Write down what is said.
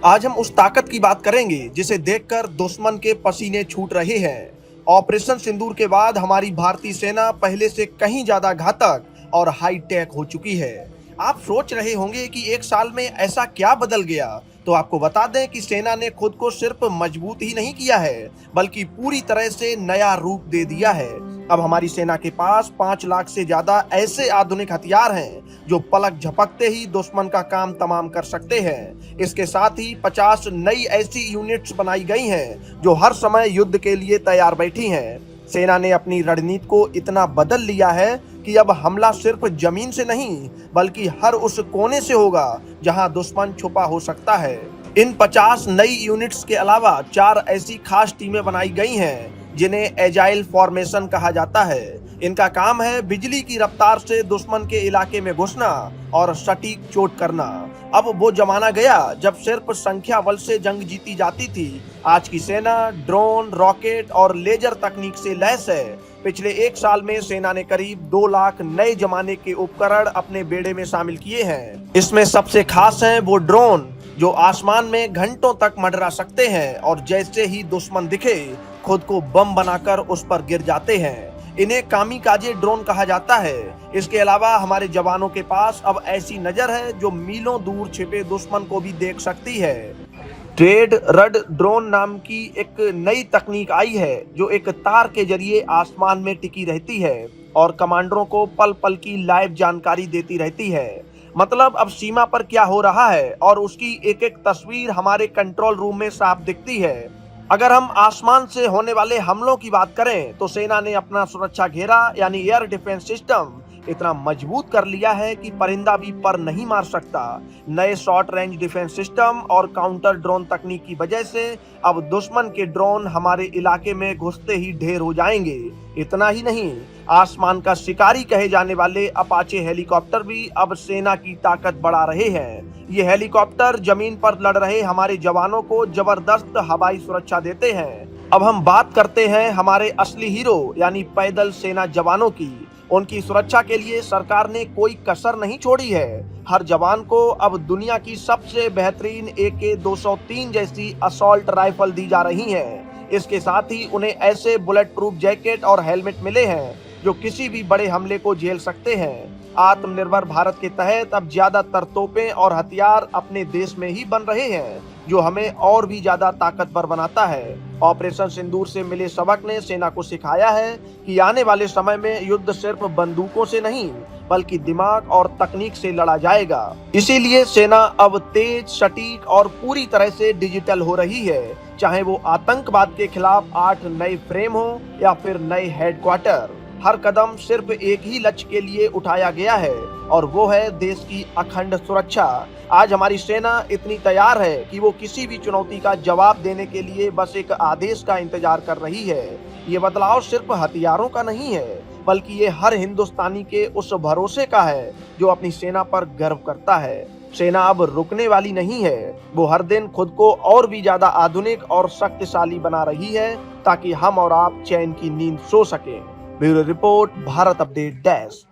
आज हम उस ताकत की बात करेंगे जिसे देखकर दुश्मन के पसीने छूट रहे हैं। ऑपरेशन सिंदूर के बाद हमारी भारतीय सेना पहले से कहीं ज्यादा घातक और हाईटेक हो चुकी है। आप सोच रहे होंगे कि एक साल में ऐसा क्या बदल गया, तो आपको बता दें कि सेना ने खुद को सिर्फ मजबूत ही नहीं किया है, बल्कि पूरी तरह से नया रूप दे दिया है। अब हमारी सेना के पास 5 लाख से ज्यादा ऐसे आधुनिक हथियार हैं जो पलक झपकते ही दुश्मन का काम तमाम कर सकते हैं। इसके साथ ही 50 नई ऐसी यूनिट्स बनाई गई हैं जो हर समय युद्ध के लिए तैयार बैठी हैं। सेना ने अपनी रणनीति को इतना बदल लिया है कि अब हमला सिर्फ जमीन से नहीं, बल्कि हर उस कोने से होगा जहां दुश्मन छुपा हो सकता है। इन 50 नई यूनिट्स के अलावा 4 ऐसी खास टीमें बनाई गई हैं जिन्हें एजाइल फॉर्मेशन कहा जाता है। इनका काम है बिजली की रफ्तार से दुश्मन के इलाके में घुसना और सटीक चोट करना। अब वो जमाना गया जब सिर्फ संख्या बल से जंग जीती जाती थी। आज की सेना ड्रोन, रॉकेट और लेजर तकनीक से लैस है। पिछले 1 साल में सेना ने करीब 2 लाख नए जमाने के उपकरण अपने बेड़े में शामिल किए हैं। इसमें सबसे खास हैं वो ड्रोन जो आसमान में घंटों तक मंडरा सकते हैं और जैसे ही दुश्मन दिखे खुद को बम बनाकर उस पर गिर जाते हैं। इन्हें कामिकाजे ड्रोन कहा जाता है। इसके अलावा हमारे जवानों के पास अब ऐसी नजर है जो मीलों दूर छिपे दुश्मन को भी देख सकती है। ट्रेड रड ड्रोन नाम की एक नई तकनीक आई है जो एक तार के जरिए आसमान में टिकी रहती है और कमांडरों को पल पल की लाइव जानकारी देती रहती है। मतलब अब सीमा पर क्या हो रहा है और उसकी एक एक तस्वीर हमारे कंट्रोल रूम में साफ दिखती है। अगर हम आसमान से होने वाले हमलों की बात करें तो सेना ने अपना सुरक्षा घेरा यानी एयर डिफेंस सिस्टम इतना मजबूत कर लिया है कि परिंदा भी पर नहीं मार सकता। नए शॉर्ट रेंज डिफेंस सिस्टम और काउंटर ड्रोन तकनीक की वजह से अब दुश्मन के ड्रोन हमारे इलाके में घुसते ही ढेर हो जाएंगे। इतना ही नहीं, आसमान का शिकारी कहे जाने वाले अपाचे हेलीकॉप्टर भी अब सेना की ताकत बढ़ा रहे हैं। ये हेलीकॉप्टर जमीन पर लड़ रहे हमारे जवानों को जबरदस्त हवाई सुरक्षा देते हैं। अब हम बात करते हैं हमारे असली हीरो यानी पैदल सेना जवानों की। उनकी सुरक्षा के लिए सरकार ने कोई कसर नहीं छोड़ी है। हर जवान को अब दुनिया की सबसे बेहतरीन AK-203 जैसी असॉल्ट राइफल दी जा रही है। इसके साथ ही उन्हें ऐसे बुलेट प्रूफ जैकेट और हेलमेट मिले हैं जो किसी भी बड़े हमले को झेल सकते हैं। आत्मनिर्भर भारत के तहत अब ज्यादातर तोपें और हथियार अपने देश में ही बन रहे हैं, जो हमें और भी ज्यादा ताकतवर बनाता है। ऑपरेशन सिंदूर से मिले सबक ने सेना को सिखाया है कि आने वाले समय में युद्ध सिर्फ बंदूकों से नहीं, बल्कि दिमाग और तकनीक से लड़ा जाएगा। इसीलिए सेना अब तेज, सटीक और पूरी तरह से डिजिटल हो रही है। चाहे वो आतंकवाद के खिलाफ 8 नए फ्रेम हो या फिर नए हेडक्वार्टर, हर कदम सिर्फ एक ही लक्ष्य के लिए उठाया गया है और वो है देश की अखंड सुरक्षा। आज हमारी सेना इतनी तैयार है कि वो किसी भी चुनौती का जवाब देने के लिए बस एक आदेश का इंतजार कर रही है। ये बदलाव सिर्फ हथियारों का नहीं है, बल्कि ये हर हिंदुस्तानी के उस भरोसे का है जो अपनी सेना पर गर्व करता है। सेना अब रुकने वाली नहीं है, वो हर दिन खुद को और भी ज्यादा आधुनिक और शक्तिशाली बना रही है ताकि हम और आप चैन की नींद सो सकें। Bureau report, Bharat update desk.